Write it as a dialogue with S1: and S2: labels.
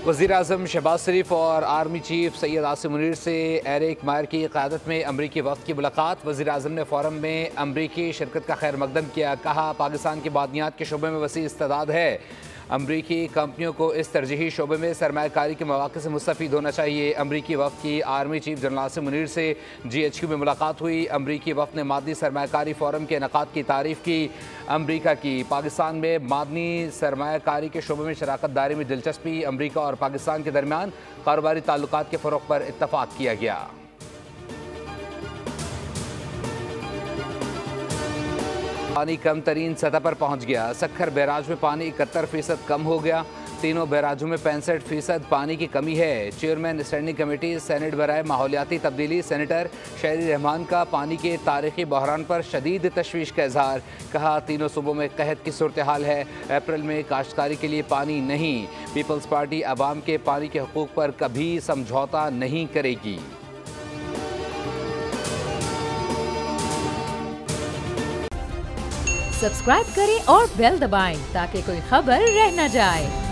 S1: वज़ीर-ए-आज़म शहबाज शरीफ और army chief Syed Asim Munir से एरिक मायर की क़यादत में अमरीकी वफ़द की मुलाकात। वज़ीर-ए-आज़म ने फ़ोरम में अमरीकी शिरकत का खैर मकदम किया। कहा, पाकिस्तान की मादनियात के शोबे में वसी इस्तेदाद है। अमरीकी कंपनियों को इस तरजीही शोबे में सरमायाकारी के मौक़े से मुस्तफ़ीद होना चाहिए। अमरीकी वफ़द की army chief general Asim Munir से GHQ में मुलाकात हुई। अमरीकी वफ़द ने मादनी सरमायाकारी फ़ोरम के इनेकाद की तारीफ़ की। अमरीका की पाकिस्तान में मादनी सरमायाकारी के शोबे में शराकत दारी में दिलचस्पी। अमरीका और पाकिस्तान के दरमियान कारोबारी ताल्लुकात के फ़रोग़ पर इत्तफ़ाक़ किया गया। पानी कम तरीन सतह पर पहुँच गया। सक्खर बैराज में पानी 71% कम हो गया। तीनों बैराजों में 65% पानी की कमी है। चेयरमैन स्टैंडिंग कमेटी सेनेट बराए माहौलियाती तब्दीली सेनेटर शहरी रहमान का पानी के तारीखी बहरान पर शदीद तशवीश का इजहार। कहा, तीनों सूबों में कहत की सूरत हाल है। अप्रैल में काश्तकारी के लिए पानी नहीं। पीपल्स पार्टी अवाम के पानी के हकूक़ पर कभी समझौता नहीं करेगी।
S2: सब्सक्राइब करें और बेल दबाएं ताकि कोई खबर रह न जाए।